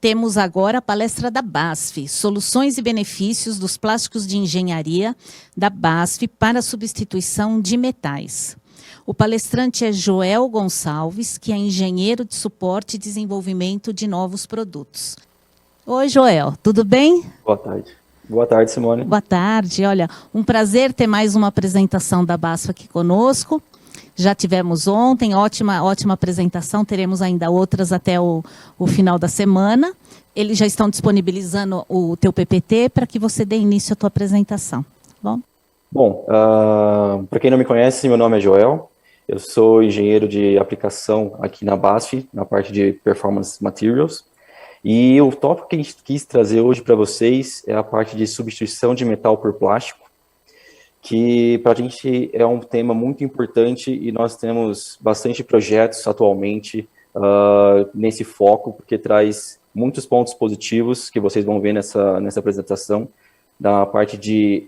temos agora a palestra da BASF, Soluções e Benefícios dos Plásticos de Engenharia da BASF para a Substituição de Metais. O palestrante é Joel Gonçalves, que é engenheiro de suporte e desenvolvimento de novos produtos. Oi, Joel, tudo bem? Boa tarde. Boa tarde, Simone. Boa tarde. Olha, um prazer ter mais uma apresentação da BASF aqui conosco. Já tivemos ontem, ótima apresentação, teremos ainda outras até o final da semana. Eles já estão disponibilizando o teu PPT para que você dê início à tua apresentação. Bom, para quem não me conhece, meu nome é Joel. Eu sou engenheiro de aplicação aqui na BASF, na parte de Performance Materials. E o tópico que a gente quis trazer hoje para vocês é a parte de substituição de metal por plástico, que para a gente é um tema muito importante e nós temos bastante projetos atualmente nesse foco, porque traz muitos pontos positivos que vocês vão ver nessa apresentação, da parte de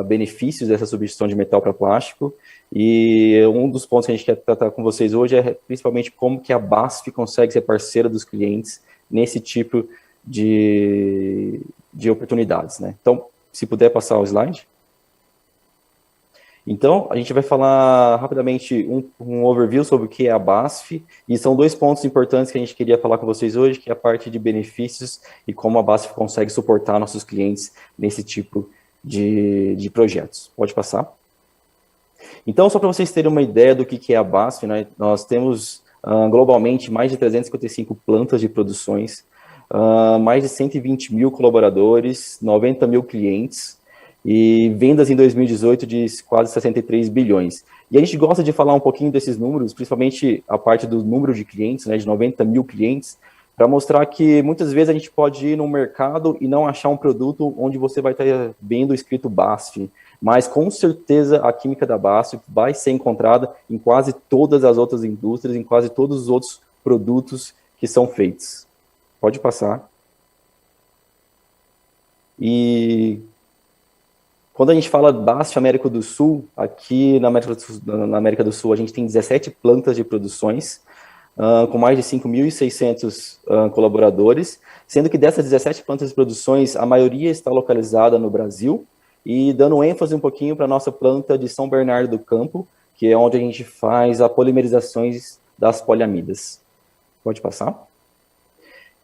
benefícios dessa substituição de metal para plástico. E um dos pontos que a gente quer tratar com vocês hoje é principalmente como que a BASF consegue ser parceira dos clientes nesse tipo de oportunidades, né? Então, se puder passar o slide. Então, a gente vai falar rapidamente um overview sobre o que é a BASF, e são dois pontos importantes que a gente queria falar com vocês hoje, que é a parte de benefícios e como a BASF consegue suportar nossos clientes nesse tipo de projetos. Pode passar. Então, só para vocês terem uma ideia do que é a BASF, né, nós temos globalmente mais de 355 plantas de produções, mais de 120 mil colaboradores, 90 mil clientes, e vendas em 2018 de quase 63 bilhões. E a gente gosta de falar um pouquinho desses números, principalmente a parte do número de clientes, né, de 90 mil clientes, para mostrar que muitas vezes a gente pode ir no mercado e não achar um produto onde você vai estar vendo escrito BASF, mas com certeza a química da BASF vai ser encontrada em quase todas as outras indústrias, em quase todos os outros produtos que são feitos. Pode passar. E quando a gente fala BASF América do Sul, aqui na América do Sul a gente tem 17 plantas de produções, com mais de 5.600 colaboradores, sendo que dessas 17 plantas de produções, a maioria está localizada no Brasil, e dando ênfase um pouquinho para a nossa planta de São Bernardo do Campo, que é onde a gente faz a polimerizações das poliamidas. Pode passar.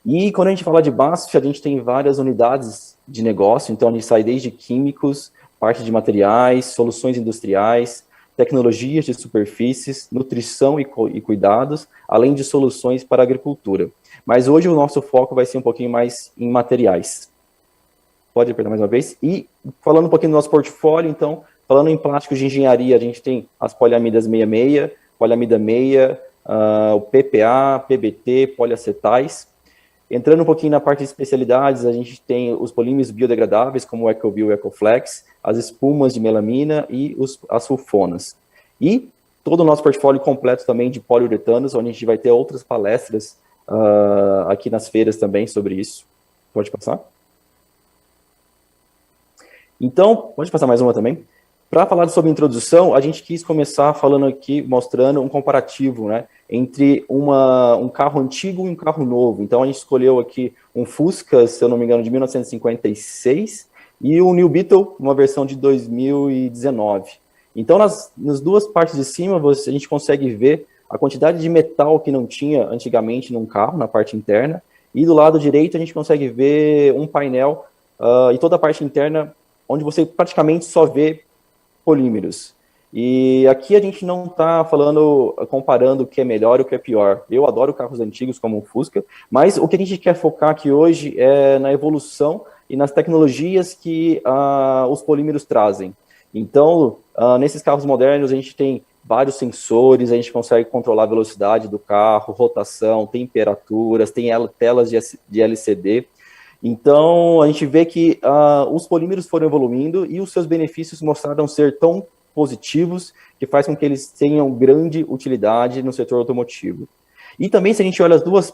E quando a gente fala de BASF, a gente tem várias unidades de negócio, então a gente sai desde químicos, parte de materiais, soluções industriais, tecnologias de superfícies, nutrição e cuidados, além de soluções para a agricultura. Mas hoje o nosso foco vai ser um pouquinho mais em materiais. Pode apertar mais uma vez. E falando um pouquinho do nosso portfólio, então, falando em plásticos de engenharia, a gente tem as poliamidas 66, poliamida 6, o PPA, PBT, poliacetais. Entrando um pouquinho na parte de especialidades, a gente tem os polímeros biodegradáveis, como o EcoBio e o EcoFlex, as espumas de melamina e as sulfonas. E todo o nosso portfólio completo também de poliuretanos, onde a gente vai ter outras palestras aqui nas feiras também sobre isso. Pode passar? Então, pode passar mais uma também. Para falar sobre introdução, a gente quis começar falando aqui, mostrando um comparativo, né, entre um carro antigo e um carro novo. Então, a gente escolheu aqui um Fusca, se eu não me engano, de 1956, e o New Beetle, uma versão de 2019. Então, nas duas partes de cima, a gente consegue ver a quantidade de metal que não tinha antigamente num carro, na parte interna, e do lado direito a gente consegue ver um painel e toda a parte interna, onde você praticamente só vê polímeros. E aqui a gente não está comparando o que é melhor e o que é pior. Eu adoro carros antigos como o Fusca, mas o que a gente quer focar aqui hoje é na evolução e nas tecnologias que os polímeros trazem. Então, nesses carros modernos a gente tem vários sensores, a gente consegue controlar a velocidade do carro, rotação, temperaturas, tem telas de LCD. Então, a gente vê que os polímeros foram evoluindo e os seus benefícios mostraram ser tão positivos que faz com que eles tenham grande utilidade no setor automotivo. E também, se a gente olha as duas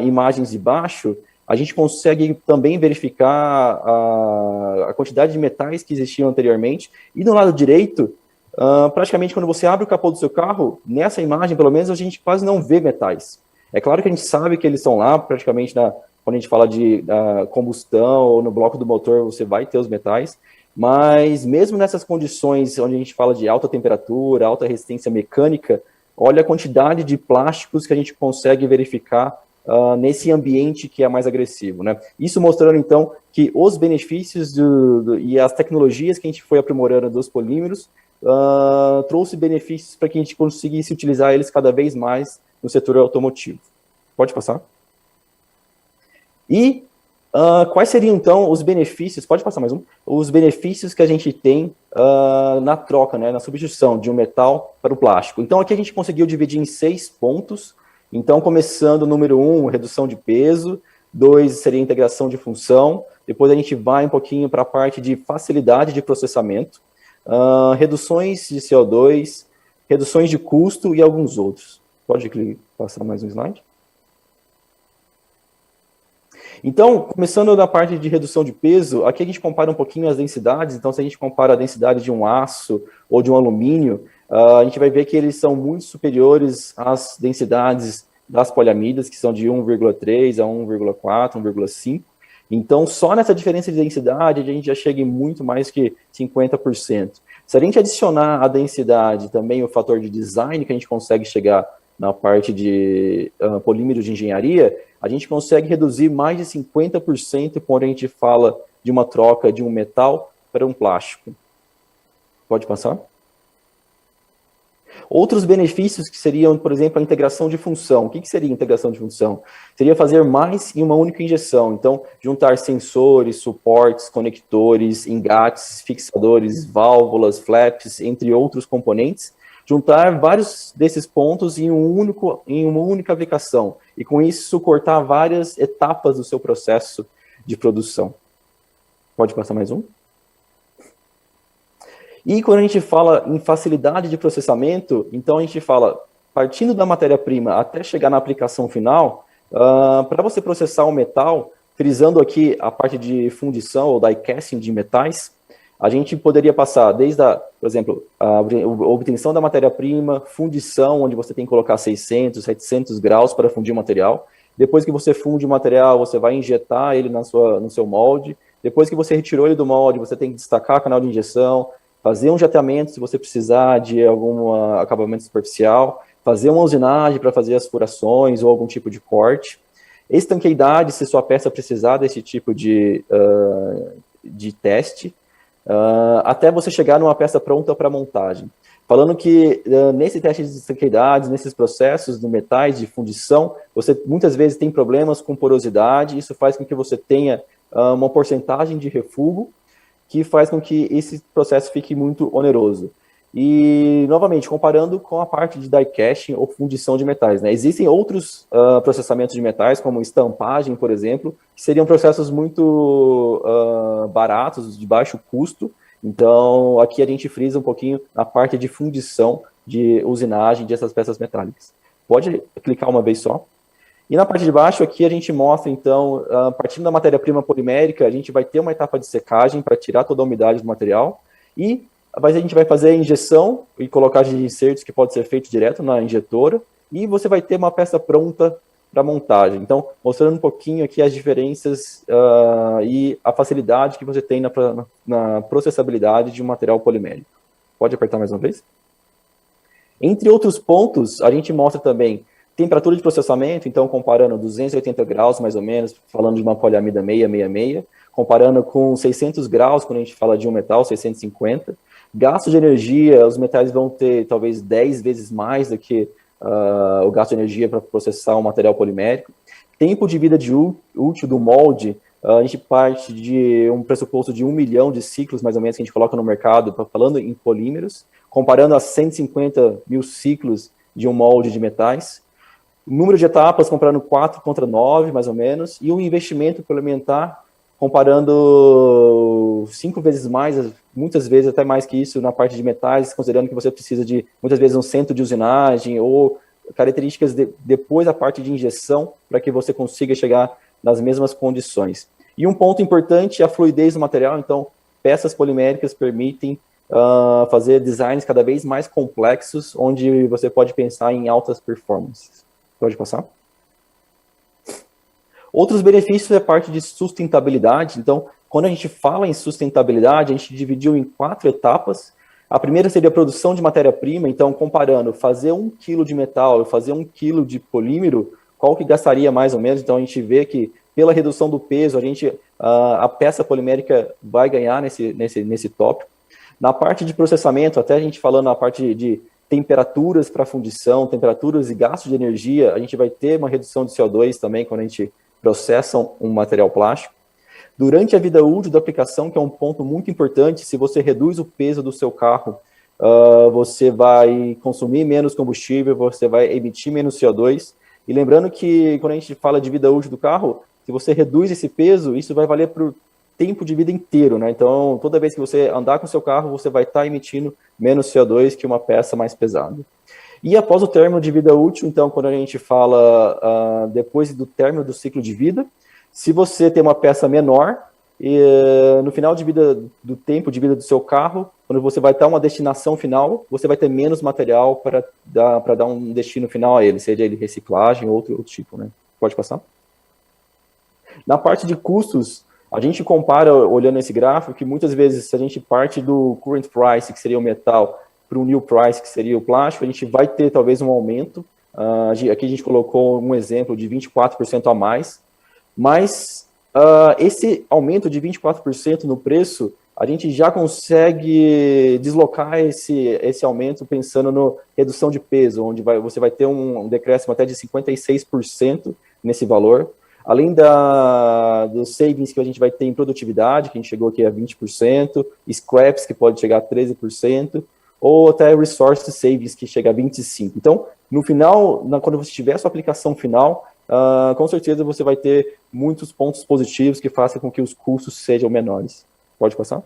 imagens de baixo, a gente consegue também verificar a quantidade de metais que existiam anteriormente. E do lado direito, praticamente quando você abre o capô do seu carro, nessa imagem, pelo menos, a gente quase não vê metais. É claro que a gente sabe que eles estão lá, praticamente quando a gente fala de combustão ou no bloco do motor, você vai ter os metais, mas mesmo nessas condições onde a gente fala de alta temperatura, alta resistência mecânica, olha a quantidade de plásticos que a gente consegue verificar nesse ambiente que é mais agressivo, né? Isso mostrando, então, que os benefícios e as tecnologias que a gente foi aprimorando dos polímeros trouxe benefícios para que a gente conseguisse utilizar eles cada vez mais no setor automotivo. Pode passar? E quais seriam, então, os benefícios, pode passar mais um, os benefícios que a gente tem na troca, né, na substituição de um metal para o plástico. Então, aqui a gente conseguiu dividir em 6 pontos. Então, começando, número 1, redução de peso, 2 seria integração de função, depois a gente vai um pouquinho para a parte de facilidade de processamento, reduções de CO2, reduções de custo e alguns outros. Pode passar mais um slide? Então, começando na parte de redução de peso, aqui a gente compara um pouquinho as densidades. Então, se a gente compara a densidade de um aço ou de um alumínio, a gente vai ver que eles são muito superiores às densidades das poliamidas, que são de 1,3 a 1,4, 1,5. Então, só nessa diferença de densidade, a gente já chega em muito mais que 50%. Se a gente adicionar a densidade também o fator de design, que a gente consegue chegar na parte de polímeros de engenharia, a gente consegue reduzir mais de 50% quando a gente fala de uma troca de um metal para um plástico. Pode passar? Outros benefícios que seriam, por exemplo, a integração de função. O que seria integração de função? Seria fazer mais em uma única injeção. Então, juntar sensores, suportes, conectores, engates, fixadores, válvulas, flaps, entre outros componentes, juntar vários desses pontos em uma única aplicação, e com isso cortar várias etapas do seu processo de produção. Pode passar mais um? E quando a gente fala em facilidade de processamento, então a gente fala, partindo da matéria-prima até chegar na aplicação final, para você processar o metal, frisando aqui a parte de fundição ou die casting de metais, a gente poderia passar desde, por exemplo, a obtenção da matéria-prima, fundição, onde você tem que colocar 600, 700 graus para fundir o material. Depois que você funde o material, você vai injetar ele no seu molde. Depois que você retirou ele do molde, você tem que destacar o canal de injeção, fazer um jateamento se você precisar de algum acabamento superficial, fazer uma usinagem para fazer as furações ou algum tipo de corte. Estanqueidade, se sua peça precisar desse tipo de teste. Até você chegar numa peça pronta para montagem. Falando que nesse teste de estanqueidade, nesses processos de metais de fundição, você muitas vezes tem problemas com porosidade, isso faz com que você tenha uma porcentagem de refúgio, que faz com que esse processo fique muito oneroso. E, novamente, comparando com a parte de die casting ou fundição de metais, né? Existem outros processamentos de metais, como estampagem, por exemplo, que seriam processos muito baratos, de baixo custo. Então, aqui a gente frisa um pouquinho na parte de fundição, de usinagem dessas peças metálicas. Pode clicar uma vez só. E na parte de baixo aqui a gente mostra, então, partindo da matéria-prima polimérica, a gente vai ter uma etapa de secagem para tirar toda a umidade do material, e a gente vai fazer a injeção e colocagem de insertos, que pode ser feito direto na injetora, e você vai ter uma peça pronta para montagem. Então, mostrando um pouquinho aqui as diferenças e a facilidade que você tem na processabilidade de um material polimérico. Pode apertar mais uma vez? Entre outros pontos, a gente mostra também temperatura de processamento, então comparando 280 graus, mais ou menos, falando de uma poliamida 666, comparando com 600 graus, quando a gente fala de um metal, 650. Gasto de energia, os metais vão ter talvez 10 vezes mais do que o gasto de energia para processar um material polimérico. Tempo de vida útil do molde, a gente parte de um pressuposto de 1 milhão de ciclos, mais ou menos, que a gente coloca no mercado, falando em polímeros, comparando a 150 mil ciclos de um molde de metais. Número de etapas, comparando 4 contra 9, mais ou menos, e o investimento complementar, comparando 5 vezes mais, muitas vezes até mais que isso, na parte de metais, considerando que você precisa de, muitas vezes, um centro de usinagem, ou características depois da parte de injeção, para que você consiga chegar nas mesmas condições. E um ponto importante é a fluidez do material, então, peças poliméricas permitem fazer designs cada vez mais complexos, onde você pode pensar em altas performances. Pode passar? Outros benefícios é parte de sustentabilidade. Então, quando a gente fala em sustentabilidade, a gente dividiu em 4 etapas. A primeira seria a produção de matéria-prima. Então, comparando fazer 1 quilo de metal e fazer 1 quilo de polímero, qual que gastaria mais ou menos? Então, a gente vê que pela redução do peso, a peça polimérica vai ganhar nesse tópico. Na parte de processamento, até a gente falando na parte de temperaturas para fundição, temperaturas e gasto de energia, a gente vai ter uma redução de CO2 também quando a gente processa um material plástico. Durante a vida útil da aplicação, que é um ponto muito importante, se você reduz o peso do seu carro, você vai consumir menos combustível, você vai emitir menos CO2. E lembrando que quando a gente fala de vida útil do carro, se você reduz esse peso, isso vai valer para o tempo de vida inteiro, né? Então, toda vez que você andar com o seu carro, você vai estar emitindo menos CO2 que uma peça mais pesada. E após o término de vida útil, então, quando a gente fala depois do término do ciclo de vida, se você tem uma peça menor, no final de vida, do tempo de vida do seu carro, quando você vai estar uma destinação final, você vai ter menos material para dar um destino final a ele, seja ele reciclagem ou outro tipo, né? Pode passar? Na parte de custos, a gente compara, olhando esse gráfico, que muitas vezes, se a gente parte do current price, que seria o metal, para o new price, que seria o plástico, a gente vai ter talvez um aumento. Aqui a gente colocou um exemplo de 24% a mais, mas esse aumento de 24% no preço, a gente já consegue deslocar esse aumento pensando na redução de peso, onde você vai ter um decréscimo até de 56% nesse valor. Além dos savings que a gente vai ter em produtividade, que a gente chegou aqui a 20%, scraps, que pode chegar a 13%, ou até resource savings, que chega a 25%. Então, no final, quando você tiver a sua aplicação final, com certeza você vai ter muitos pontos positivos que façam com que os custos sejam menores. Pode passar?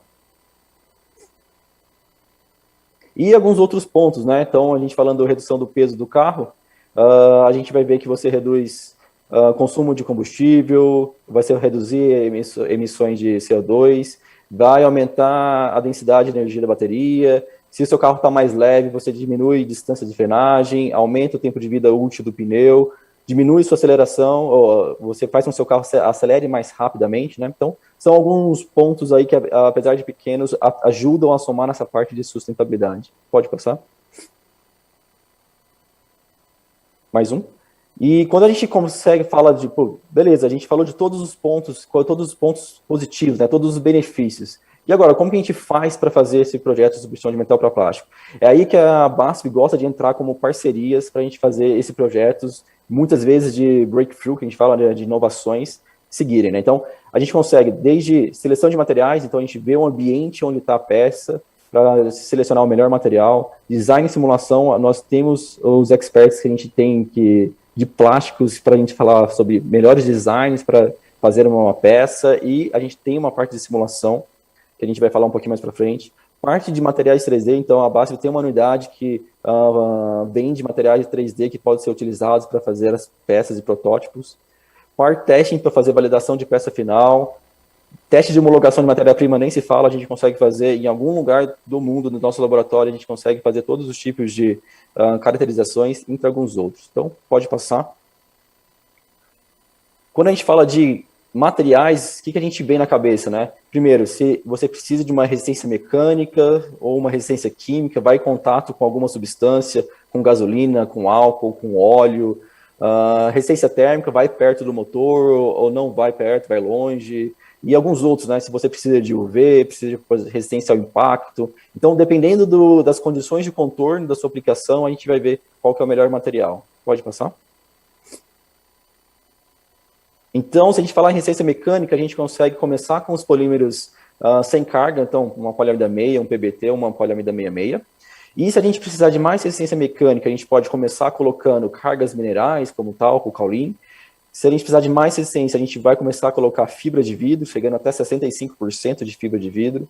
E alguns outros pontos, né? Então, a gente falando da redução do peso do carro, a gente vai ver que você reduz consumo de combustível, vai ser reduzir emissões de CO2, vai aumentar a densidade de energia da bateria. Se o seu carro está mais leve, você diminui a distância de frenagem, aumenta o tempo de vida útil do pneu, diminui sua aceleração, ou você faz com que o seu carro acelere mais rapidamente, né? Então, são alguns pontos aí que, apesar de pequenos, ajudam a somar nessa parte de sustentabilidade. Pode passar? Mais um. E quando a gente consegue falar de, beleza, a gente falou de todos os pontos positivos, né, todos os benefícios. E agora, como que a gente faz para fazer esse projeto de substituição de metal para plástico? É aí que a BASF gosta de entrar como parcerias para a gente fazer esses projetos, muitas vezes de breakthrough, que a gente fala de inovações, seguirem, né? Então, a gente consegue desde seleção de materiais, então a gente vê o ambiente onde está a peça, para selecionar o melhor material, design e simulação, nós temos os experts que a gente tem de plásticos para a gente falar sobre melhores designs para fazer uma peça, e a gente tem uma parte de simulação, que a gente vai falar um pouquinho mais para frente. Parte de materiais 3D, então a BASF tem uma unidade que vende materiais 3D que podem ser utilizados para fazer as peças e protótipos. Part testing para fazer validação de peça final. Teste de homologação de matéria-prima nem se fala, a gente consegue fazer em algum lugar do mundo, no nosso laboratório, a gente consegue fazer todos os tipos de caracterizações, entre alguns outros. Então, pode passar. Quando a gente fala de materiais, o que a gente vê na cabeça, né? Primeiro, se você precisa de uma resistência mecânica ou uma resistência química, vai em contato com alguma substância, com gasolina, com álcool, com óleo. Resistência térmica, vai perto do motor ou não vai perto, vai longe. E alguns outros, né? Se você precisa de UV, precisa de resistência ao impacto. Então, dependendo das condições de contorno da sua aplicação, a gente vai ver qual que é o melhor material. Pode passar? Então, se a gente falar em resistência mecânica, a gente consegue começar com os polímeros sem carga, então uma poliamida meia, um PBT, uma poliamida 66. E se a gente precisar de mais resistência mecânica, a gente pode começar colocando cargas minerais, como talco, caulin. Se a gente precisar de mais resistência, a gente vai começar a colocar fibra de vidro, chegando até 65% de fibra de vidro.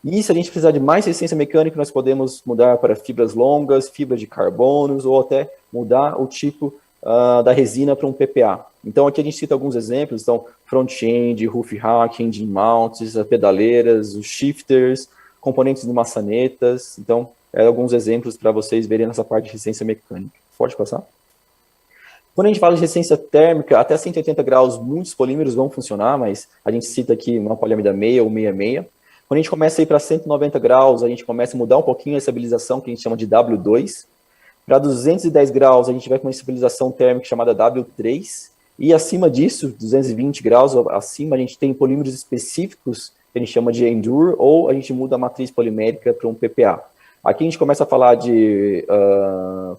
E se a gente precisar de mais resistência mecânica, nós podemos mudar para fibras longas, fibra de carbonos, ou até mudar o tipo da resina para um PPA. Então, aqui a gente cita alguns exemplos, então, front-end, roof rack, engine mounts, as pedaleiras, os shifters, componentes de maçanetas. Então, alguns exemplos para vocês verem nessa parte de resistência mecânica. Pode passar? Quando a gente fala de resistência térmica, até 180 graus, muitos polímeros vão funcionar, mas a gente cita aqui uma poliamida 6 ou 66. Quando a gente começa a ir para 190 graus, a gente começa a mudar um pouquinho a estabilização, que a gente chama de W2. Para 210 graus, a gente vai com uma estabilização térmica chamada W3. E acima disso, 220 graus acima, a gente tem polímeros específicos, que a gente chama de Endure, ou a gente muda a matriz polimérica para um PPA. Aqui a gente começa a falar de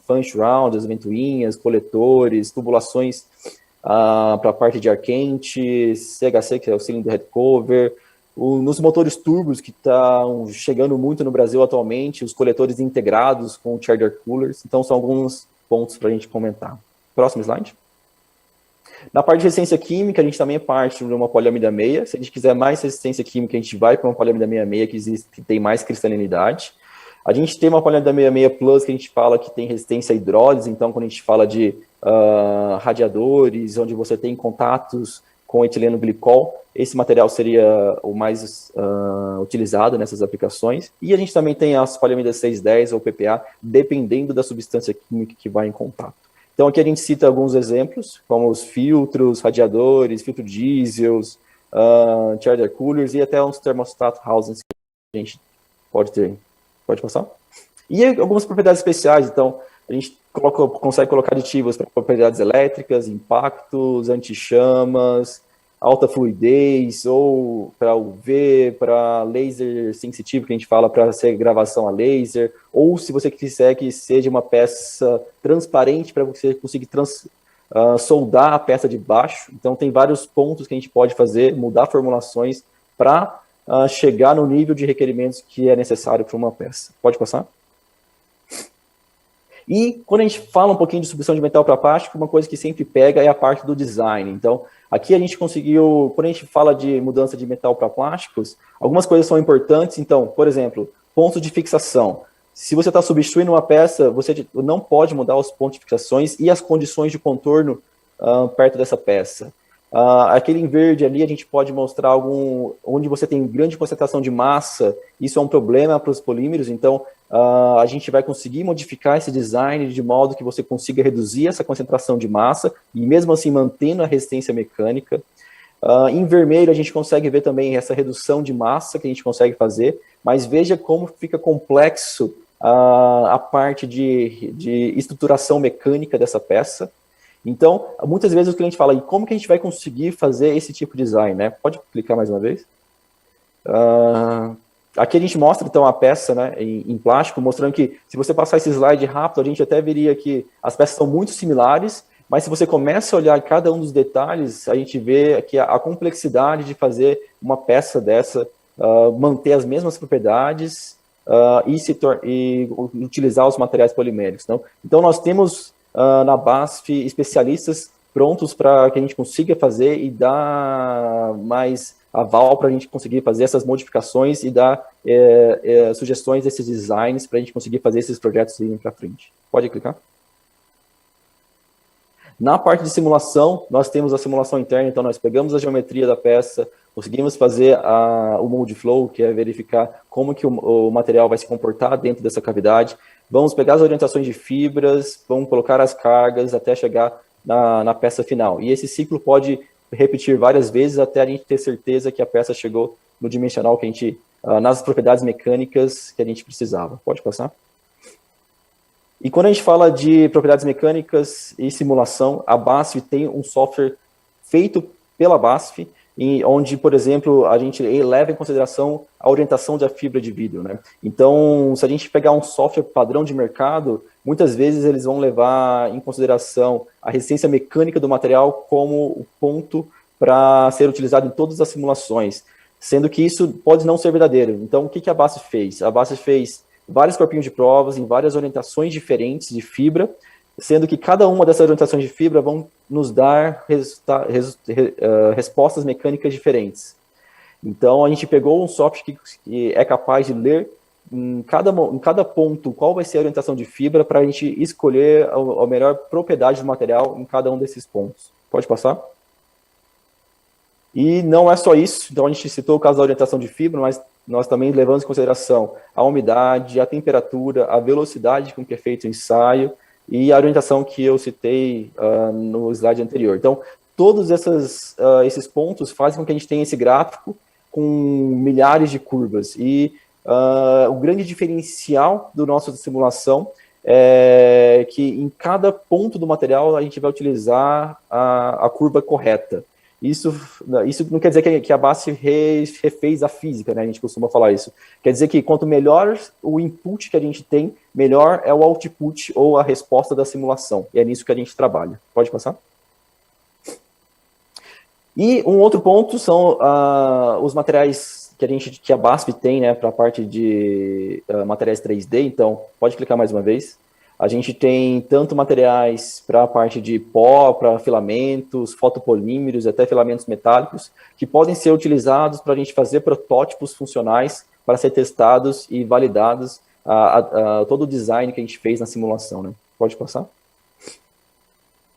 punch round, as ventoinhas, coletores, tubulações para a parte de ar quente, CHC, que é o cilindro head cover, nos motores turbos, que estão chegando muito no Brasil atualmente, os coletores integrados com charger coolers. Então, são alguns pontos para a gente comentar. Próximo slide. Na parte de resistência química, a gente também parte de uma poliamida 6. Se a gente quiser mais resistência química, a gente vai para uma poliamida 66, que tem mais cristalinidade. A gente tem uma poliamida 66 Plus, que a gente fala que tem resistência à hidrólise. Então, quando a gente fala de radiadores, onde você tem contatos com etileno glicol, esse material seria o mais utilizado nessas aplicações. E a gente também tem as poliamidas 610 ou PPA, dependendo da substância química que vai em contato. Então aqui a gente cita alguns exemplos, como os filtros, radiadores, filtro diesels, charger coolers e até uns thermostat housings que a gente pode ter. Pode passar? E algumas propriedades especiais, então a gente consegue colocar aditivos para propriedades elétricas, impactos, anti-chamas, alta fluidez, ou para UV, para laser sensitivo, que a gente fala para ser gravação a laser, ou se você quiser que seja uma peça transparente para você conseguir soldar a peça de baixo. Então tem vários pontos que a gente pode fazer, mudar formulações para chegar no nível de requerimentos que é necessário para uma peça. Pode passar? E quando a gente fala um pouquinho de substituição de metal para plástico, uma coisa que sempre pega é a parte do design. Então, aqui a gente conseguiu, quando a gente fala de mudança de metal para plásticos, algumas coisas são importantes. Então, por exemplo, pontos de fixação. Se você está substituindo uma peça, você não pode mudar os pontos de fixações e as condições de contorno perto dessa peça. Aquele em verde ali, a gente pode mostrar onde você tem grande concentração de massa, isso é um problema para os polímeros, então a gente vai conseguir modificar esse design de modo que você consiga reduzir essa concentração de massa e mesmo assim mantendo a resistência mecânica. Em vermelho a gente consegue ver também essa redução de massa que a gente consegue fazer, mas veja como fica complexo a parte de estruturação mecânica dessa peça. Então, muitas vezes o cliente fala, e como que a gente vai conseguir fazer esse tipo de design, né? Pode clicar mais uma vez? Aqui a gente mostra, então, a peça, né, em plástico, mostrando que, se você passar esse slide rápido, a gente até veria que as peças são muito similares, mas se você começa a olhar cada um dos detalhes, a gente vê que a complexidade de fazer uma peça dessa, manter as mesmas propriedades e utilizar os materiais poliméricos. Não? Então, nós temos na BASF especialistas prontos para que a gente consiga fazer e dar mais aval para a gente conseguir fazer essas modificações e dar sugestões desses designs para a gente conseguir fazer esses projetos irem para frente. Pode clicar? Na parte de simulação, nós temos a simulação interna, então nós pegamos a geometria da peça, conseguimos fazer o mold flow, que é verificar como que o material vai se comportar dentro dessa cavidade. Vamos pegar as orientações de fibras, vamos colocar as cargas até chegar na peça final. E esse ciclo pode repetir várias vezes até a gente ter certeza que a peça chegou no dimensional que a gente, nas propriedades mecânicas que a gente precisava. Pode passar? E quando a gente fala de propriedades mecânicas e simulação, a BASF tem um software feito pela BASF, onde, por exemplo, a gente leva em consideração a orientação da fibra de vidro, né? Então, se a gente pegar um software padrão de mercado, muitas vezes eles vão levar em consideração a resistência mecânica do material como o ponto para ser utilizado em todas as simulações, sendo que isso pode não ser verdadeiro. Então, o que a BASF fez? A BASF fez vários corpinhos de provas em várias orientações diferentes de fibra, sendo que cada uma dessas orientações de fibra vão nos dar respostas mecânicas diferentes. Então, a gente pegou um software que é capaz de ler em cada ponto qual vai ser a orientação de fibra para a gente escolher a melhor propriedade do material em cada um desses pontos. Pode passar? E não é só isso, então a gente citou o caso da orientação de fibra, mas nós também levamos em consideração a umidade, a temperatura, a velocidade com que é feito o ensaio, e a orientação que eu citei no slide anterior. Então, todos esses pontos fazem com que a gente tenha esse gráfico com milhares de curvas. E o grande diferencial do nosso simulação é que em cada ponto do material a gente vai utilizar a curva correta. Isso não quer dizer que a BASF refez a física, né? A gente costuma falar isso. Quer dizer que quanto melhor o input que a gente tem, melhor é o output ou a resposta da simulação. E é nisso que a gente trabalha. Pode passar? E um outro ponto são os materiais que a BASF tem, né, para a parte de materiais 3D. Então, pode clicar mais uma vez. A gente tem tanto materiais para a parte de pó, para filamentos, fotopolímeros, até filamentos metálicos, que podem ser utilizados para a gente fazer protótipos funcionais para ser testados e validados todo o design que a gente fez na simulação, né? Pode passar?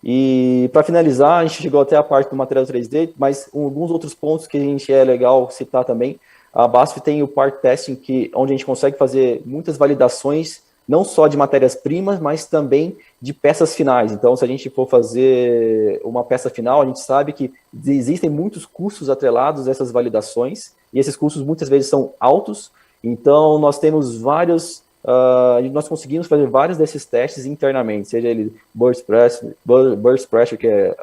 E para finalizar, a gente chegou até a parte do material 3D, mas alguns outros pontos que a gente é legal citar também. A BASF tem o part testing, onde a gente consegue fazer muitas validações, não só de matérias-primas, mas também de peças finais. Então, se a gente for fazer uma peça final, a gente sabe que existem muitos custos atrelados a essas validações, e esses custos muitas vezes são altos. Então, nós temos nós conseguimos fazer vários desses testes internamente, seja ele burst pressure, que é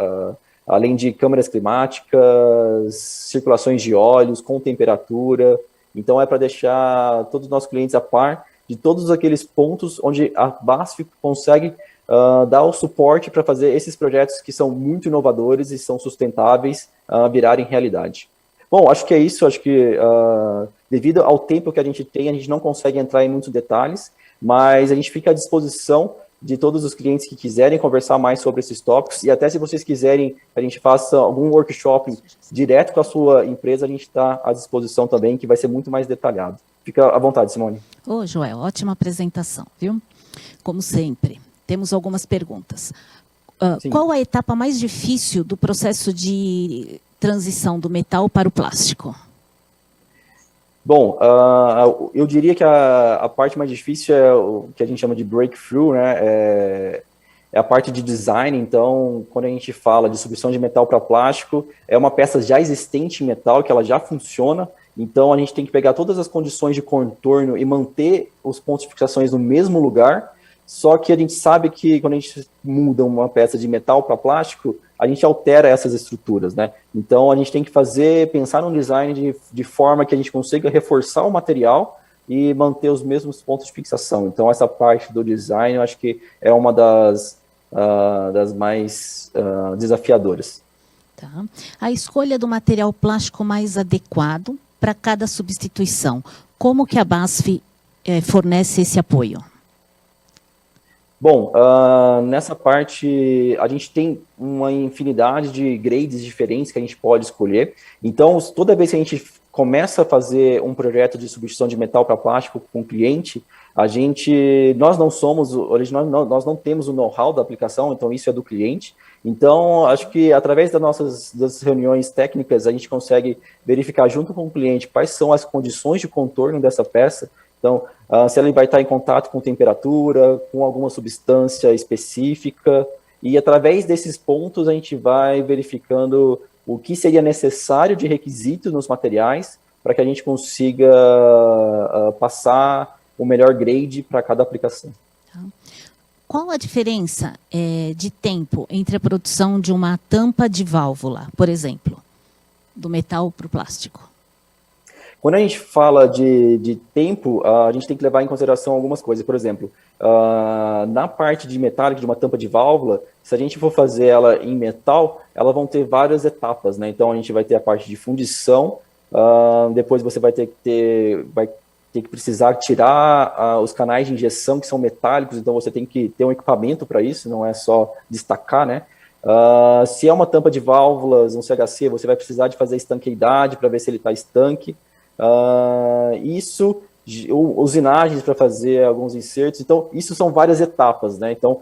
além de câmeras climáticas, circulações de óleos com temperatura. Então, é para deixar todos os nossos clientes a par de todos aqueles pontos onde a BASF consegue dar o suporte para fazer esses projetos que são muito inovadores e são sustentáveis virarem realidade. Bom, acho que é isso. Acho que devido ao tempo que a gente tem, a gente não consegue entrar em muitos detalhes, mas a gente fica à disposição de todos os clientes que quiserem conversar mais sobre esses tópicos, e até se vocês quiserem que a gente faça algum workshop direto com a sua empresa, a gente está à disposição também, que vai ser muito mais detalhado. Fica à vontade, Simone. Ô, Joel, ótima apresentação, viu? Como sempre, temos algumas perguntas. Qual a etapa mais difícil do processo de transição do metal para o plástico? Bom, eu diria que a parte mais difícil é o que a gente chama de breakthrough, né? É a parte de design. Então, quando a gente fala de substituição de metal para plástico, é uma peça já existente em metal, que ela já funciona. Então, a gente tem que pegar todas as condições de contorno e manter os pontos de fixações no mesmo lugar. Só que a gente sabe que quando a gente muda uma peça de metal para plástico, a gente altera essas estruturas, né? Então, a gente tem que pensar num design de forma que a gente consiga reforçar o material e manter os mesmos pontos de fixação. Então, essa parte do design, eu acho que é uma das mais desafiadoras. Tá. A escolha do material plástico mais adequado para cada substituição. Como que a BASF fornece esse apoio? Bom, nessa parte a gente tem uma infinidade de grades diferentes que a gente pode escolher. Então, toda vez que a gente começa a fazer um projeto de substituição de metal para plástico com o cliente, nós não temos o know-how da aplicação, então isso é do cliente. Então, acho que através das reuniões técnicas, a gente consegue verificar junto com o cliente quais são as condições de contorno dessa peça. Então, se ela vai estar em contato com temperatura, com alguma substância específica, e através desses pontos a gente vai verificando o que seria necessário de requisitos nos materiais para que a gente consiga passar o melhor grade para cada aplicação. Qual a diferença de tempo entre a produção de uma tampa de válvula, por exemplo, do metal para o plástico? Quando a gente fala de tempo, a gente tem que levar em consideração algumas coisas. Por exemplo, na parte de metálica, de uma tampa de válvula, se a gente for fazer ela em metal, elas vão ter várias etapas, né? Então, a gente vai ter a parte de fundição, depois você vai ter que precisar tirar os canais de injeção que são metálicos, então você tem que ter um equipamento para isso, não é só destacar, né? Se é uma tampa de válvulas, um CHC, você vai precisar de fazer estanqueidade para ver se ele está estanque. Usinagens para fazer alguns insertos, então isso são várias etapas, né? Então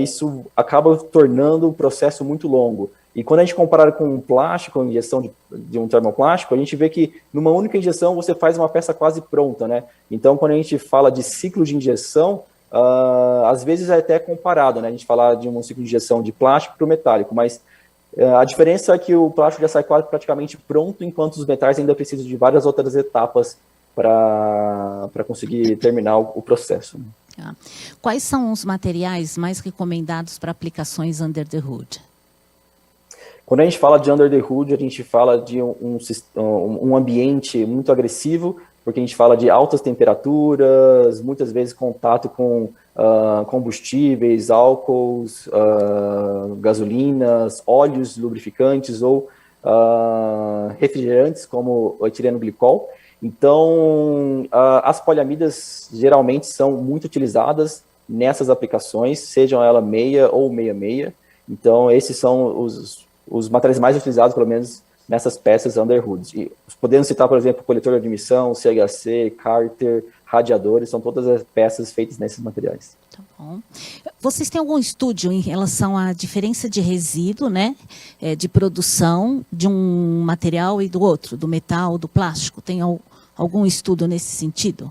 isso acaba tornando o processo muito longo. E quando a gente compara com um plástico, a injeção de um termoplástico, a gente vê que numa única injeção você faz uma peça quase pronta, né? Então quando a gente fala de ciclo de injeção, às vezes é até comparado, né? A gente fala de um ciclo de injeção de plástico para o metálico, mas a diferença é que o plástico já sai quase praticamente pronto, enquanto os metais ainda precisam de várias outras etapas para conseguir terminar o processo. Quais são os materiais mais recomendados para aplicações under the hood? Quando a gente fala de under the hood, a gente fala de um ambiente muito agressivo, porque a gente fala de altas temperaturas, muitas vezes contato com combustíveis, álcools, gasolinas, óleos lubrificantes ou refrigerantes, como o etileno glicol. Então, as poliamidas geralmente são muito utilizadas nessas aplicações, sejam ela meia ou meia-meia. Então, esses são os materiais mais utilizados, pelo menos, nessas peças underhood. E podemos citar, por exemplo, coletor de admissão, CHC, cárter, radiadores, são todas as peças feitas nesses materiais. Tá bom. Vocês têm algum estudo em relação à diferença de resíduo, né, de produção de um material e do outro, do metal, do plástico? Tem algum estudo nesse sentido?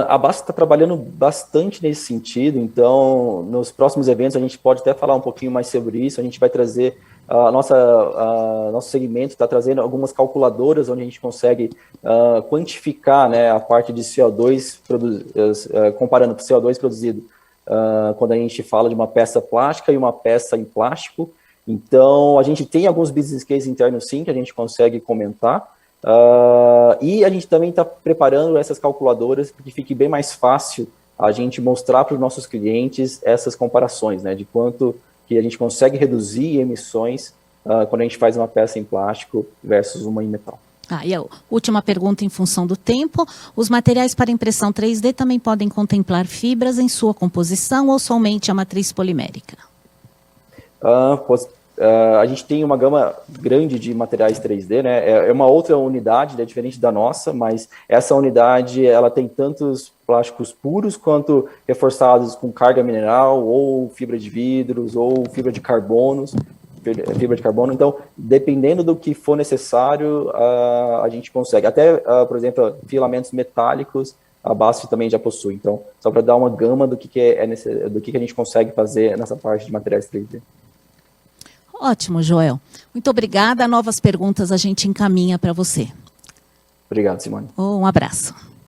A BASF está trabalhando bastante nesse sentido, então nos próximos eventos a gente pode até falar um pouquinho mais sobre isso. A gente vai trazer nosso segmento está trazendo algumas calculadoras onde a gente consegue quantificar, né, a parte de CO2 comparando com o CO2 produzido quando a gente fala de uma peça plástica e uma peça em plástico. Então a gente tem alguns business cases internos sim que a gente consegue comentar. E a gente também está preparando essas calculadoras para que fique bem mais fácil a gente mostrar para os nossos clientes essas comparações, né, de quanto que a gente consegue reduzir emissões quando a gente faz uma peça em plástico versus uma em metal. E a última pergunta em função do tempo, os materiais para impressão 3D também podem contemplar fibras em sua composição ou somente a matriz polimérica? A gente tem uma gama grande de materiais 3D, né? É uma outra unidade, é diferente da nossa, mas essa unidade ela tem tantos plásticos puros quanto reforçados com carga mineral, ou fibra de vidros, ou fibra de carbono. Então, dependendo do que for necessário, a gente consegue. Até, por exemplo, filamentos metálicos, a BASF também já possui. Então, só para dar uma gama do que a gente consegue fazer nessa parte de materiais 3D. Ótimo, Joel. Muito obrigada. Novas perguntas a gente encaminha para você. Obrigado, Simone. Um abraço.